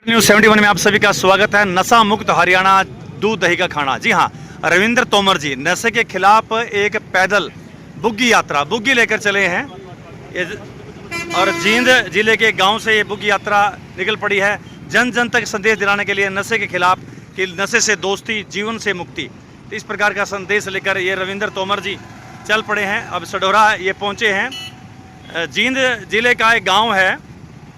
News 71 में आप सभी का स्वागत है। नशा मुक्त हरियाणा दूध दही का खाना। जी हाँ, रविंद्र तोमर जी नशे के खिलाफ एक पैदल बुग्गी यात्रा बुग्गी लेकर चले हैं और जींद जिले के गांव से ये बुग्गी यात्रा निकल पड़ी है जन जन तक संदेश दिलाने के लिए नशे के खिलाफ कि नशे से दोस्ती, जीवन से मुक्ति। इस प्रकार का संदेश लेकर ये रविंद्र तोमर जी चल पड़े हैं। अब सडोरा ये पहुँचे हैं। जींद जिले का एक गाँव है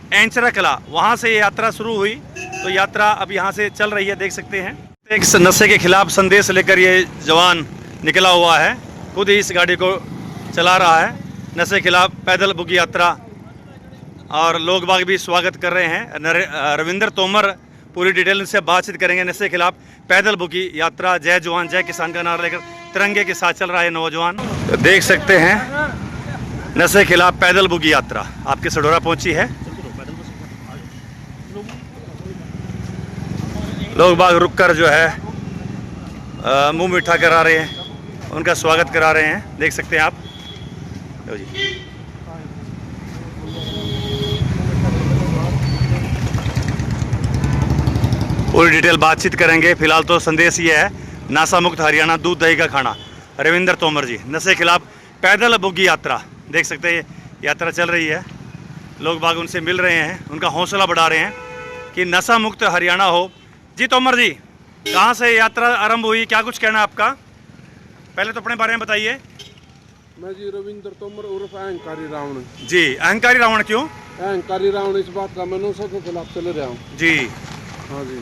एंचरा कला, वहाँ से ये यात्रा शुरू हुई। तो यात्रा अब यहाँ से चल रही है, देख सकते हैं। एक नशे के खिलाफ संदेश लेकर ये जवान निकला हुआ है, खुद ही इस गाड़ी को चला रहा है। नशे के खिलाफ पैदल बुग्गी यात्रा और लोग बाग भी स्वागत कर रहे हैं। रविंद्र तोमर पूरी डिटेल से बातचीत करेंगे। नशे के खिलाफ पैदल बुग्गी यात्रा, जय जवान जय किसान का नारा लेकर तिरंगे के साथ चल रहा है नौजवान। तो देख सकते हैं नशे के खिलाफ पैदल बुग्गी यात्रा आपके सडोरा पहुंची है। लोग बाग रुक कर जो है मुंह मीठा करा रहे हैं, उनका स्वागत करा रहे हैं, देख सकते हैं आप। लो जी, पूरी डिटेल बातचीत करेंगे। फिलहाल तो संदेश ये है, नशा मुक्त हरियाणा दूध दही का खाना। रविंद्र तोमर जी नशे के खिलाफ पैदल बुग्गी यात्रा, देख सकते हैं यात्रा चल रही है। लोग बाग उनसे मिल रहे हैं, उनका हौसला बढ़ा रहे हैं कि नशा मुक्त हरियाणा हो। जी तोमर जी, कहाँ से यात्रा आरंभ हुई, क्या कुछ कहना है आपका? पहले तो अपने बारे में बताइए। मैं जी रविंद्र तोमर उर्फ अहंकारी रावण। जी, अहंकारी रावण क्यों? अहंकारी रावण इस बात का मैं नशे के खिलाफ चले रहा हूँ जी। हाँ जी।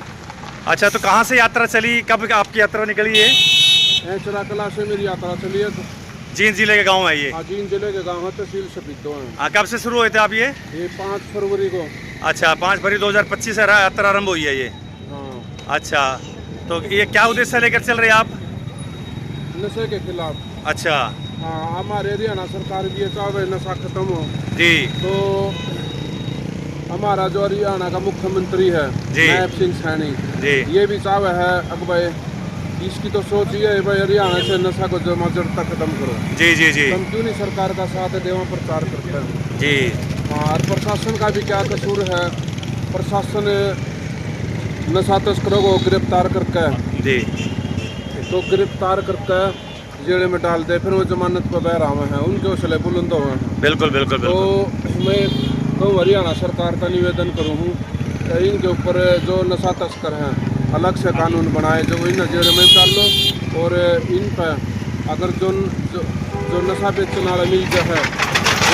अच्छा, तो कहाँ से यात्रा चली, कब आपकी यात्रा निकली है? एंचरा कला से मेरी यात्रा चली है। जींद जिले के गाँव है ये? हाँ, जींद जिले के गाँव है, तहसील सपीतो है। हाँ, कब से शुरू हुए थे आप ये? 5 फरवरी को। अच्छा, 5 फरवरी 2025 से यात्रा आरंभ हुई है ये? अच्छा, तो ये क्या उद्देश्य लेकर चल रहे हैं आप? नशे के खिलाफ। अच्छा। हाँ, हमारे हरियाणा सरकार भी ये चाहे नशा खत्म हो जी। तो हमारा जो हरियाणा का मुख्यमंत्री है नायब सिंह सैनी जी, ये भी चाहे है अब भाई इसकी तो सोच ये है भाई हरियाणा से नशा को जमा जड़ तक खत्म करो। जी जी जी। हम क्यों नहीं सरकार का साथ देवा प्रचार करते हैं जी। हाँ, और प्रशासन का भी क्या कसूर है? प्रशासन नशा तस्करों को गिरफ्तार करके जी, तो गिरफ्तार करके जेल में डाल दे, फिर वो जमानत पर बह रहे हैं, उनके हौसले बुलंद हुए हैं। बिल्कुल बिल्कुल बिल्कुल। तो मैं तो हरियाणा सरकार का निवेदन करूँ हूँ कि इनके ऊपर जो नशा तस्कर हैं अलग से कानून बनाए, जो इन जेल में डाल लो और इन पर अगर जो नशा बेचने वाला मिल जाए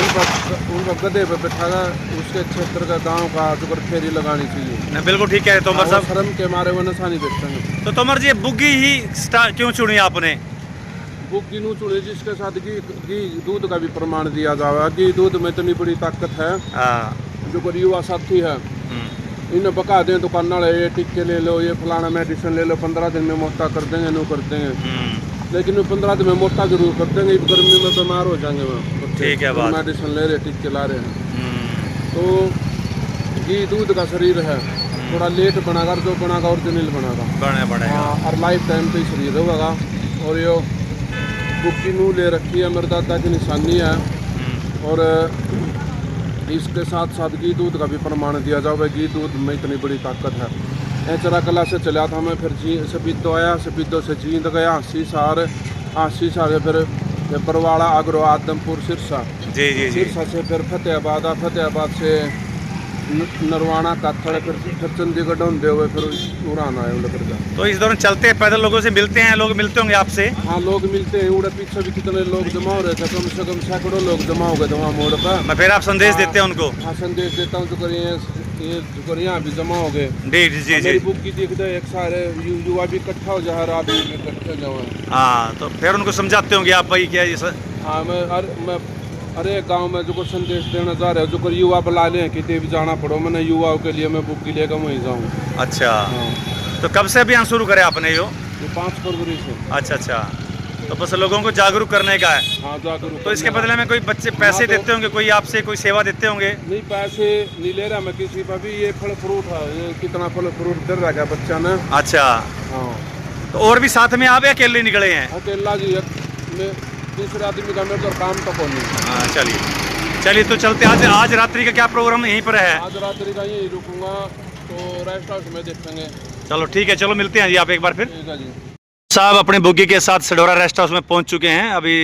उनका गधे पे बैठाना, उसके क्षेत्र का गांव का जो फेरी लगानी चाहिए। बिल्कुल ठीक है तोमर साहब। शर्म के मारे वो नशा नहीं बेचते। तो तोमर जी बुग्गी ही क्यों चुनी आपने? बुग्गी नू चुने जिसके साथ घी दूध का भी प्रमाण दिया जावा। घी दूध में इतनी बड़ी ताकत है। जो युवा साथी है इन्हें बका दें दुकान वाले, ये टिक्के ले लो, ये फलाना मेडिसिन ले लो, 15 दिन में मोटा कर देंगे, नू कर देंगे। लेकिन वो 15 दिन में मोटा जरूर कर देंगे, गर्मी में बीमार हो जाएंगे वो। ठीक है, बात मेडिसिन ले रहे, टिक्के ला रहे हैं। तो घी दूध का शरीर है, थोड़ा लेट बनाकर जो बनागा ओरिजिनल बनागा और लाइफ टाइम पे शरीर होगा। और ये बुग्गी नू ले रखी है, मेरे दादा की निशानी है। और इसके साथ साथ घी दूध का भी प्रमाण दिया जाओ, घी दूध में इतनी बड़ी ताकत है। एंचरा कला से चला था मैं, फिर सपीतो आया, सपीतो से जींद गया, सीसार फिर बरवाड़ा, आगरो, आदमपुर, सिरसा। जी जी जी। सिरसा से फिर फतेहाबाद, फतेहाबाद से नरवाना, काथड़, फिर चंडीगढ़ होते हुए फिर उड़ान आए उड़कर जा। तो इस दौरान चलते हैं पैदल, लोगों से मिलते हैं, लोग मिलते होंगे आपसे? हाँ, लोग मिलते हैं। उड़े पीछे भी कितने लोग जमा हो रहे थे, कम से कम सैकड़ों लोग जमा हो गए थे वहाँ मोड़ पर। फिर आप संदेश देते हैं उनको? हाँ, संदेश देता हूँ। जो यहाँ भी जमा हो गए जी जी। बुग्गी देख दे, एक सारे युवा भी इकट्ठा हो जाए, आदमी इकट्ठे जाओ। हाँ, तो फिर उनको समझाते होंगे आप भाई क्या ये सर? हाँ, मैं अरे गांव में जो संदेश देना चाह रहे हो, जो युवा बुला लें कि भी जाना पड़ो, मैंने युवाओं के लिए मैं बुग्गी लेकर वहीं जाऊँ। अच्छा। तो कब से अभियान शुरू करे आपने ये? 5 फरवरी से। अच्छा अच्छा, तो बस लोगों को जागरूक करने का है। हाँ, जागरूक। तो इसके बदले में कोई बच्चे पैसे देते होंगे, कोई आपसे कोई सेवा देते होंगे? नहीं, पैसे नहीं ले रहा मैं किसी पर भी। ये फल फ्रूट है, ये कितना फल फ्रूट दे रखा बच्चा ने। अच्छा। हाँ, तो और भी साथ में आप या अकेले निकले हैं? अकेला जी, दूसरे आदमी का मेरे तो काम तो कौन नहीं। हाँ, चलिए तो चलते। आज रात्रि का क्या प्रोग्राम यहीं पर है? आज रात्रि का यही रुकूंगा। तो रेस्ट हाउस में देखेंगे। चलो ठीक है, चलो मिलते हैं जी आप एक बार फिर। ठीक है जी। साहब अपने बुग्गी के साथ सिडोरा रेस्ट हाउस में पहुंच चुके हैं। अभी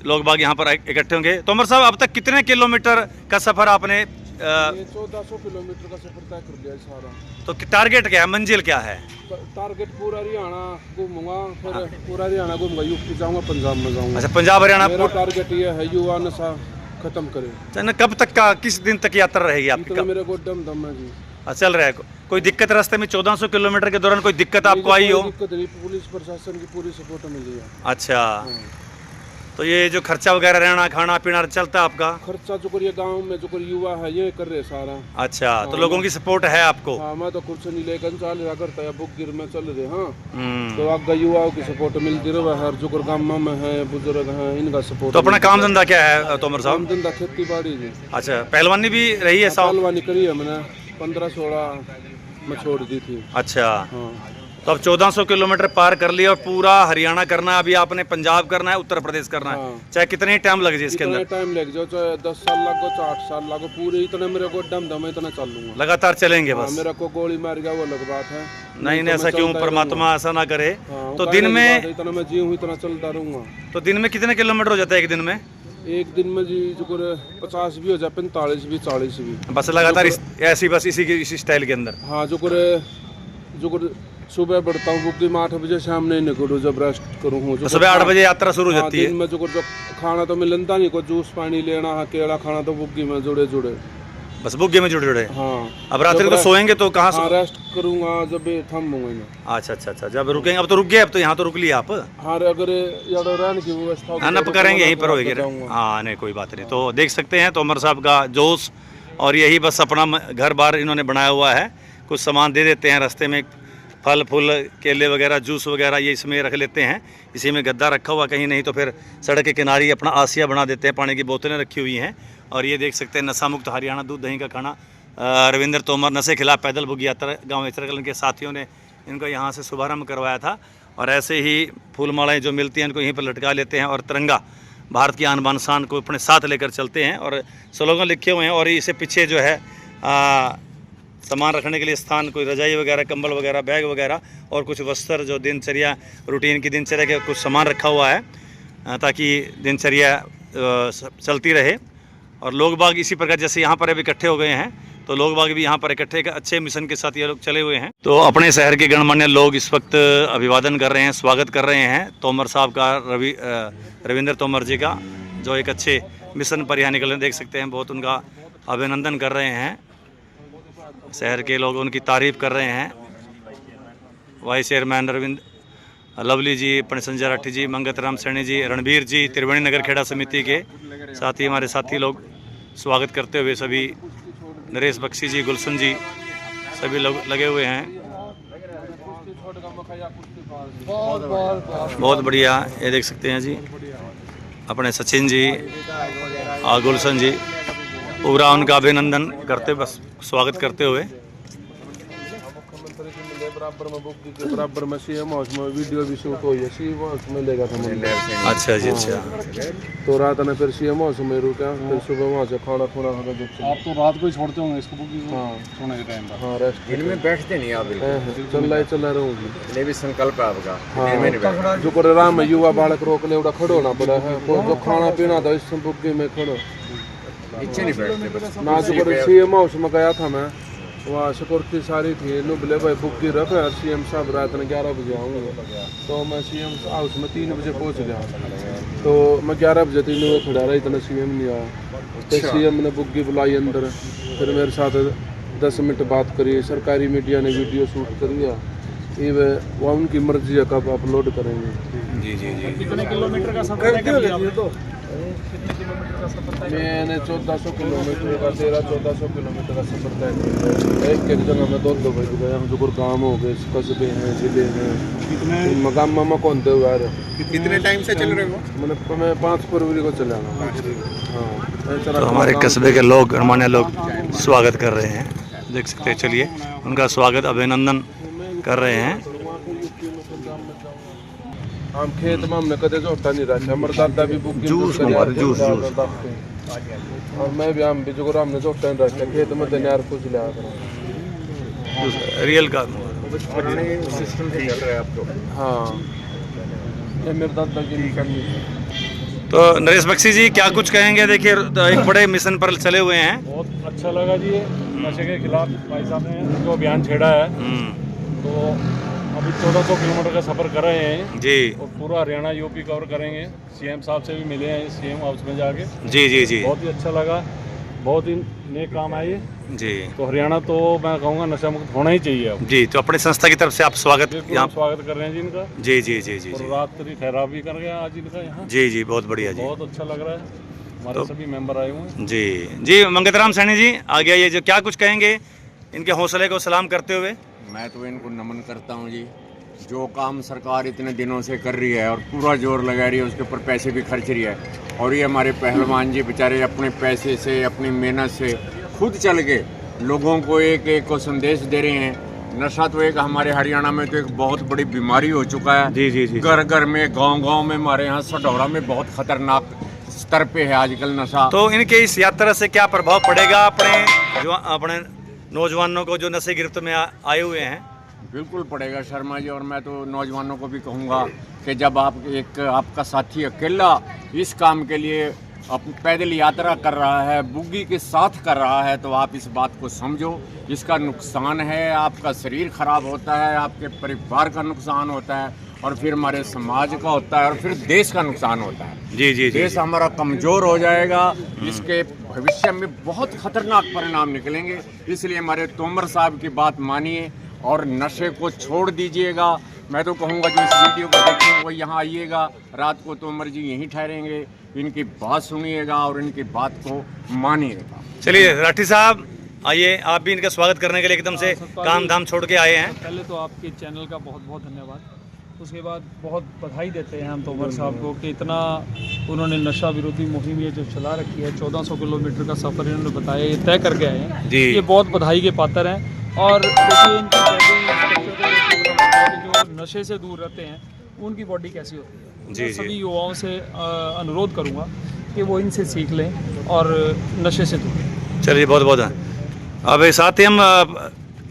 लोग बाग यहाँ पर इकट्ठे होंगे। तोमर साहब, अब तक कितने किलोमीटर का सफ़र आपने ये 1400 किलोमीटर का सफर तय कर लिया है सारा। तो टारगेट क्या है, मंजिल क्या है? टारगेट पूरा हरियाणा घूमूंगा, फिर पूरा हरियाणा घूमूंगा, यूपी जाऊंगा, पंजाब में जाऊंगा। अच्छा, पंजाब हरियाणा। मेरा टारगेट ये है युवा नशा खत्म करे। अच्छा, कब तक का, किस दिन तक यात्रा रहेगी आपकी? इतना मेरे को दम है जी। चल रहा है। कोई दिक्कत रास्ते में 1400 किलोमीटर के दौरान कोई दिक्कत आपको आई हो? दिक्कत नहीं, पुलिस प्रशासन की पूरी सपोर्ट मिली है। अच्छा, तो ये जो खर्चा वगैरह, रहना खाना पीना चलता है आपका? खर्चा जो करिए गाँव में जो युवा है ये कर रहे सारा। अच्छा, तो लोगों की सपोर्ट है आपको? हाँ, मैं तो कुछ नहीं लेकर चल रहा करता है, बुक गिर में चल रहे। हाँ, तो आगे युवाओं की सपोर्ट मिलती रहे। हर जो गाँव में है बुजुर्ग हैं, इनका सपोर्ट। तो अपना काम धंधा क्या है तोमर साहब? काम धंधा खेती बाड़ी जी। अच्छा, पहलवानी भी रही है? पहलवानी करी है मैंने, 15-16 में छोड़ दी थी। अच्छा, हाँ। तो अब 1400 किलोमीटर पार कर लिया और पूरा हरियाणा करना है। अभी आपने पंजाब करना है, उत्तर प्रदेश करना है। हाँ। चाहे कितने टाइम लगे इसके अंदर? टाइम लग जाओ, चाहे 10 साल लगो, चाहे 8 साल लगो, पूरे इतने मेरे को दम इतना चलूंगा। लगातार चलेंगे बस? मेरे को गोली मार गया वो अलग बात है। नहीं, ऐसा क्यों? परमात्मा ऐसा ना करे। तो दिन में इतना मैं जी हूँ, इतना चलता रहूंगा। तो दिन में कितने किलोमीटर हो जाता है एक दिन में? एक दिन में जी जो 50 भी हो जाए, 45 भी, 40 भी, बस लगातार ऐसी बस इसी स्टाइल के अंदर। हाँ, जो सुबह बढ़ता हूँ बुक में 8 बजे, शाम नहीं निकलूँ जब रेस्ट करूँ। तो सुबह 8 बजे यात्रा शुरू हो जाती है। दिन में जो खाना तो मिलता नहीं, को जूस पानी लेना है, केला खाना तो बुग्गी में जुड़े बस बुग्गी में जुड़े। हाँ, अब रात्रि को सोएंगे तो कहाँ? हाँ, रेस्ट करूँगा जब थमूंगा। अच्छा, जब रुकेंगे। अब तो रुक गए, अब तो यहाँ तो रुक लिया आप। हाँ, अगर रहने की व्यवस्था खाना करेंगे यहीं पर होगी। हाँ, नहीं कोई बात नहीं। तो देख सकते हैं तोमर साहब का जोश, और यही बस अपना घर बार इन्होंने बनाया हुआ है। कुछ सामान दे देते हैं रास्ते में, फल फूल, केले वगैरह, जूस वगैरह, ये इसमें रख लेते हैं। इसी में गद्दा रखा हुआ, कहीं नहीं तो फिर सड़क के किनारे अपना आसिया बना देते हैं। पानी की बोतलें रखी हुई हैं। और ये देख सकते हैं नशा मुक्त हरियाणा दूध दही का खाना। रविंद्र तोमर नशे खिलाफ पैदल बुग्गी यात्रा गाँव इचरकलन के साथियों ने इनको यहाँ से शुभारम्भ करवाया था। और ऐसे ही फूल मालाएँ जो मिलती हैं इनको यहीं पर लटका लेते हैं और तिरंगा, भारत की आन बान शान को अपने साथ लेकर चलते हैं। और स्लोगन लिखे हुए हैं। और इसे पीछे जो है सामान रखने के लिए स्थान, कोई रजाई वगैरह, कंबल वगैरह, बैग वगैरह, और कुछ वस्त्र जो दिनचर्या, रूटीन की दिनचर्या के कुछ सामान रखा हुआ है ताकि दिनचर्या चलती रहे। और लोग बाग इसी प्रकार, जैसे यहाँ पर अभी इकट्ठे हो गए हैं, तो लोग बाग भी यहाँ पर इकट्ठे एक अच्छे मिशन के साथ ये लोग चले हुए हैं। तो अपने शहर के गणमान्य लोग इस वक्त अभिवादन कर रहे हैं, स्वागत कर रहे हैं तोमर साहब का, रविंद्र तोमर जी का, जो एक अच्छे मिशन पर यहाँ निकले। देख सकते हैं, बहुत उनका अभिनंदन कर रहे हैं। शहर के लोग उनकी तारीफ कर रहे हैं। वाइस चेयरमैन रविंद्र लवली जी, पंडित संजय राठी जी, मंगत राम सैनी जी, रणबीर जी, त्रिवेणी नगर खेड़ा समिति के साथ ही हमारे साथी लोग स्वागत करते हुए, सभी नरेश बख्शी जी, गुलशन जी, सभी लोग लगे हुए हैं। बहुत बढ़िया। ये देख सकते हैं जी, अपने सचिन जी और गुलशन जी पूरा उनका अभिनंदन करते, बस स्वागत करते हुए। बराबर में सीएम हाउस में वीडियो भी शूट हुई है, सीएम हाउस में लेगा था मैंने। अच्छा जी, अच्छा। तो रात में फिर सीएम हाउस में रुका, फिर सुबह वहाँ से खाना खुना खा के। आप तो रात को ही छोड़ते होंगे इसको बुक? हाँ, सोने के टाइम पर। हाँ, रेस्ट इनमें बैठते नहीं आप बिल्कुल। चल रहूँगी। ये भी संकल्प है आपका। हाँ, जो कर राम युवा बालक रोक ले उड़ा खड़ो ना पड़ा है, जो खाना पीना था इस बुग्गी में खड़ो, नीचे नहीं बैठते ना। जो कर सीएम हाउस में गया था मैं, वहाँ सिक्योरिटी सारी थी, बोले भाई बुग्गी रख, सीएम साहब रात में 11 बजे आऊँगा। तो मैं सीएम हाउस में 3 बजे पहुँच गया। तो मैं 11 बजे 3 बजे खड़ा रहा, इतना सीएम नहीं आया। तो सीएम ने बुग्गी बुलाई अंदर, फिर मेरे साथ 10 मिनट बात करी। सरकारी मीडिया ने वीडियो शूट कर लिया। ये वह उनकी मर्जी है, कब अपलोड करेंगे। जी जी जी। कितने किलोमीटर का सफर तय कर लिया आपने? तो मैंने 1400 किलोमीटर का 1400 किलोमीटर का सफर तय किया। एक जगह में 2 बज गए, जो गाँव हो गए, कस्बे हैं, जिले हैं, मकाम मामा कौन थे यार। कितने टाइम से चल रहे हो? मैं 5 फरवरी को चला। हाँ, तो हमारे कस्बे के लोग, गणमान्य लोग स्वागत कर रहे हैं, देख सकते हैं। चलिए, उनका स्वागत, अभिनंदन कर रहे हैं। हम खेत में हमने कदे जोटा नहीं रखा, हमारे दादा भी बुक जूस और मैं भी हम भी जो हमने जोटा नहीं रखा, खेत में तो यार कुछ लिया। रियल का। पुराने सिस्टम से चल रहा है अब तो। हाँ, ये मेरे दादा की निशानी है। तो नरेश बख्शी जी क्या कुछ कहेंगे? देखिए एक बड़े मिशन पर चले हुए हैं। बहुत अच्छा लगा जी, ये नशे के खिलाफ भाई साहब ने जो अभियान छेड़ा है, तो अभी 1400 किलोमीटर का सफ़र कर रहे हैं जी और पूरा हरियाणा यूपी कवर करेंगे। सीएम साहब से भी मिले हैं सीएम हाउस में जाके, जी जी जी बहुत ही अच्छा लगा, बहुत ही नेक काम है ये। जी तो हरियाणा तो मैं कहूँगा नशा मुक्त होना ही चाहिए अब। जी। तो अपनी संस्था की तरफ से आप स्वागत बिल्कुल यहाँ। हम स्वागत कर रहे हैं जी इनका, जी जी जी जी और जी रात्रि ठहराव भी कर गया आज इनका यहाँ। जी जी बहुत बढ़िया जी। बहुत अच्छा लग रहा है, हमारे सभी मेंबर आए हुए हैं। जी जी मंगतराम सैनी जी आ गया ये जो क्या कुछ कहेंगे इनके हौसले को सलाम करते हुए? मैं तो इनको नमन करता हूँ जी। जो काम सरकार इतने दिनों से कर रही है और पूरा जोर लगा रही है, उसके ऊपर पैसे भी खर्च रही है। और ये हमारे पहलवान जी बेचारे अपने पैसे से, अपनी मेहनत से खुद चल के लोगों को एक एक को संदेश दे रहे हैं। नशा तो एक हमारे हरियाणा में तो एक बहुत बड़ी बीमारी हो चुका है। जी जी जी। घर घर में, गांव गांव में, हमारे यहाँ सडौरा में बहुत खतरनाक स्तर पे है आजकल नशा। तो इनके इस यात्रा से क्या प्रभाव पड़ेगा अपने नौजवानों को जो नशे गिरफ्त में आए हुए हैं? बिल्कुल पड़ेगा शर्मा जी। और मैं तो नौजवानों को भी कहूँगा कि जब आपका साथी अकेला इस काम के लिए पैदल यात्रा कर रहा है, बुग्गी के साथ कर रहा है, तो आप इस बात को समझो। इसका नुकसान है, आपका शरीर खराब होता है, आपके परिवार का नुकसान होता है, और फिर हमारे समाज का होता है, और फिर देश का नुकसान होता है। जी जी जी। देश हमारा कमज़ोर हो जाएगा, इसके भविष्य में बहुत खतरनाक परिणाम निकलेंगे। इसलिए हमारे तोमर साहब की बात मानिए और नशे को छोड़ दीजिएगा। मैं तो कहूँगा जो इस वीडियो को देखें वो यहाँ आइएगा, रात को तोमर जी यहीं ठहरेंगे, इनकी बात सुनिएगा और इनकी बात को मानिएगा। चलिए राठी साहब आइए, आप भी इनका स्वागत करने के लिए एकदम से काम धाम छोड़ के आए हैं। पहले तो आपके चैनल का बहुत बहुत धन्यवाद। उसके बाद बहुत बधाई देते हैं हम तोमर साहब को कि इतना उन्होंने नशा विरोधी मुहिम ये जो चला रखी है, 1400 किलोमीटर का सफ़र इन्होंने बताया, ये तय करके आए हैं जी। ये बहुत बधाई के पात्र हैं। और देखिए इनकी जो नशे से दूर रहते हैं उनकी बॉडी कैसी होती है। जी, मैं जी। सभी युवाओं से अनुरोध करूँगा कि वो इनसे सीख लें और नशे से दूर। चलिए बहुत बहुत अब साथ ही हम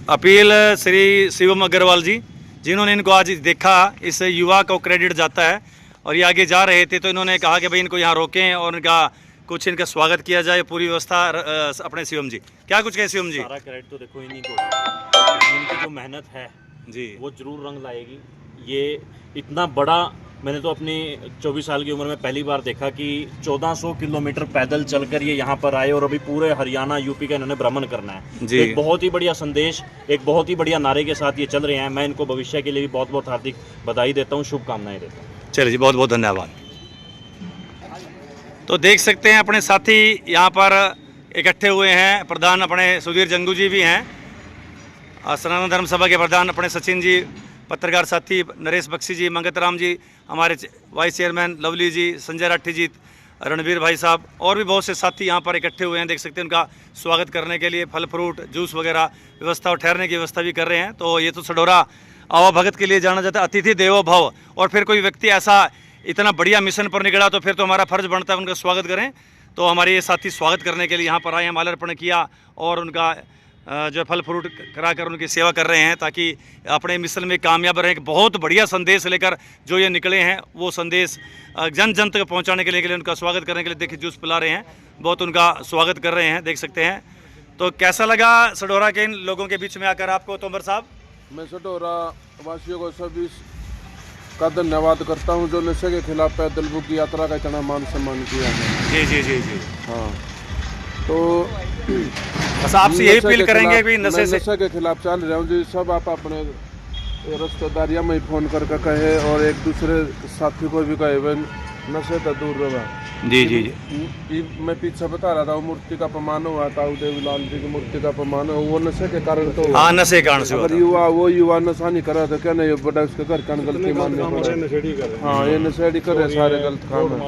अपील श्री शिवम अग्रवाल जी, जिन्होंने इनको आज देखा, इस युवा को क्रेडिट जाता है और ये आगे जा रहे थे, तो इन्होंने कहा कि भाई इनको यहाँ रोकें और इनका कुछ इनका स्वागत किया जाए, पूरी व्यवस्था अपने शिवम जी क्या कुछ कहे? शिवम जी सारा क्रेडिट तो देखो इन्हीं को, इनकी जो मेहनत है जी वो जरूर रंग लाएगी। ये इतना बड़ा मैंने तो अपनी 24 साल की उम्र में पहली बार देखा कि 1400 किलोमीटर पैदल चलकर ये यहाँ पर आए और अभी पूरे हरियाणा यूपी का इन्होंने भ्रमण करना है। जी। एक बहुत ही बढ़िया संदेश, एक बहुत ही बढ़िया नारे के साथ ये चल रहे हैं। मैं इनको भविष्य के लिए भी बहुत बहुत हार्दिक बधाई देता हूँ, शुभकामनाएं देता हूँ। चलिए जी बहुत बहुत धन्यवाद। तो देख सकते हैं अपने साथी यहाँ पर इकट्ठे हुए हैं। प्रधान अपने सुधीर जंगू जी भी हैं, सनातन धर्म सभा के प्रधान अपने सचिन जी, पत्रकार साथी नरेश बख्शी जी, मंगतराम जी, हमारे वाइस चेयरमैन लवली जी, संजय राठी जी, रणवीर भाई साहब, और भी बहुत से साथी यहाँ पर इकट्ठे हुए हैं। देख सकते हैं उनका स्वागत करने के लिए फल फ्रूट जूस वगैरह व्यवस्था और ठहरने की व्यवस्था भी कर रहे हैं। तो ये तो सडौरा आवा भगत के लिए जाना जाता है, अतिथि देवो भव। और फिर कोई व्यक्ति ऐसा इतना बढ़िया मिशन पर निकला तो फिर तो हमारा फर्ज बनता है उनका स्वागत करें। तो हमारे ये साथी स्वागत करने के लिए यहाँ पर आए हैं, माल्यार्पण किया और उनका जो फल फ्रूट कराकर उनकी सेवा कर रहे हैं ताकि अपने मिशन में कामयाब रहें। बहुत बढ़िया संदेश लेकर जो ये निकले हैं वो संदेश जन जन तक पहुंचाने के लिए उनका स्वागत करने के लिए देखिए जूस पिला रहे हैं, बहुत उनका स्वागत कर रहे हैं, देख सकते हैं। तो कैसा लगा सडौरा के इन लोगों के बीच में आकर आपको तोमर साहब? मैं सडौरा वासियों को सभी का धन्यवाद करता हूँ जो नशे के खिलाफ पैदल बुग्गी यात्रा का इतना मान सम्मान किया है। जी जी जी जी। हाँ, तो बस आपसे यही अपील करेंगे कि नशे से नशे के खिलाफ चल रहा हूँ जी। सब आप अपने रिश्तेदारियों में फ़ोन करके कहे और एक दूसरे साथी को भी कहे भाई नशे तो दूर रहा। जी जी जी। मैं पीछे बता रहा था वो मूर्ति का अपमान हुआ था, देवीलाल जी की मूर्ति का अपमान हुआ, वो नशे के कारण तो हुआ। हाँ नशे कारण से अगर युवा नशा नहीं करा तो क्या नहीं बड़ा उसके घर का गलती मानने पड़े। हाँ ये नशेड़ी करे, सारे गलत काम है।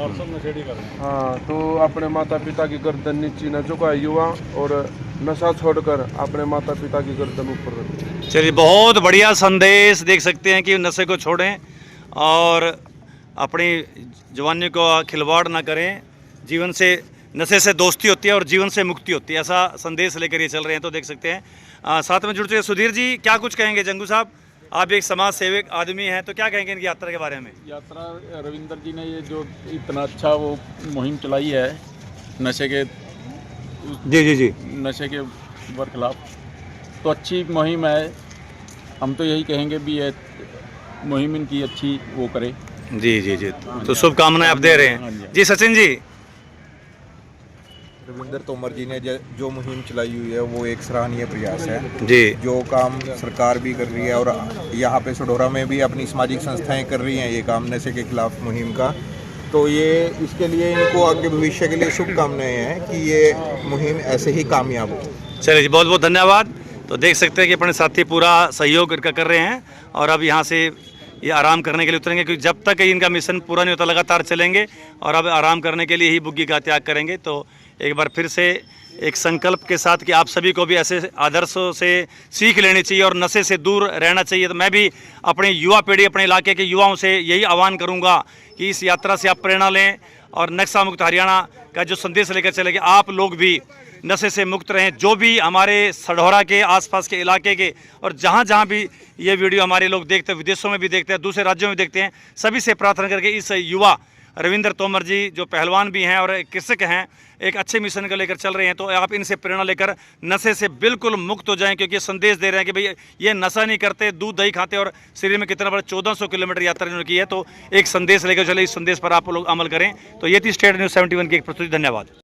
हाँ, तो अपने माता पिता की गर्दन नीचे न झुकाए युवा और नशा छोड़कर अपने माता पिता की गर्दन ऊपर रखे। चलिए बहुत बढ़िया संदेश, देख सकते हैं कि नशे को छोड़ें और अपनी जवानी को खिलवाड़ ना करें। जीवन से नशे से दोस्ती होती है और जीवन से मुक्ति होती है, ऐसा संदेश लेकर ये चल रहे हैं। तो देख सकते हैं साथ में जुड़ चुके सुधीर जी, क्या कुछ कहेंगे? जंगू साहब, आप एक समाज सेवक आदमी हैं, तो क्या कहेंगे इनकी यात्रा के बारे में? यात्रा रविंदर जी ने ये जो इतना अच्छा वो मुहिम चलाई है नशे के जी नशे के बरखिलाफ, तो अच्छी मुहिम है। हम तो यही कहेंगे भी ये मुहिम इनकी अच्छी वो करे। जी तो शुभकामनाएं आप दे रहे हाँ जी। हैं। जी सचिन जी। रविंद्र तोमर जी ने जो मुहिम चलाई हुई है वो एक सराहनीय प्रयास है। जी जो काम सरकार भी कर रही है और यहाँ पे सडोरा में भी अपनी सामाजिक संस्थाएं कर रही हैं ये काम नशे के खिलाफ मुहिम का, तो ये इसके लिए इनको आगे भविष्य के लिए शुभकामनाएं हैं कि ये मुहिम ऐसे ही कामयाब हो। चलिए जी, बहुत बहुत धन्यवाद। तो देख सकते हैं कि अपने साथी पूरा सहयोग इनका कर रहे हैं और अब यहाँ से ये आराम करने के लिए उतरेंगे, क्योंकि जब तक इनका मिशन पूरा नहीं होता लगातार चलेंगे और अब आराम करने के लिए ही बुग्गी का त्याग करेंगे। तो एक बार फिर से एक संकल्प के साथ कि आप सभी को भी ऐसे आदर्शों से सीख लेनी चाहिए और नशे से दूर रहना चाहिए। तो मैं भी अपनी युवा पीढ़ी, अपने इलाके के युवाओं से यही आह्वान करूंगा कि इस यात्रा से आप प्रेरणा लें और नशा मुक्त हरियाणा का जो संदेश लेकर चले कि आप लोग भी नशे से मुक्त रहें। जो भी हमारे सढौरा के आसपास के इलाके के और जहाँ भी ये वीडियो हमारे लोग देखते हैं, विदेशों में भी देखते हैं, दूसरे राज्यों में देखते हैं, सभी से प्रार्थना करके इस युवा रविंद्र तोमर जी जो पहलवान भी हैं और एक कृषक हैं, एक अच्छे मिशन को लेकर चल रहे हैं, तो आप इनसे प्रेरणा लेकर नशे से बिल्कुल मुक्त हो जाएं, क्योंकि ये संदेश दे रहे हैं कि भाई ये नशा नहीं करते, दूध दही खाते और शरीर में कितना बड़ा 1400 किलोमीटर यात्रा इन्होंने की है। तो एक संदेश लेकर चले, इस संदेश पर आप लोग अमल करें। तो ये थी स्टेट न्यूज़ 71 की एक प्रस्तुति। धन्यवाद।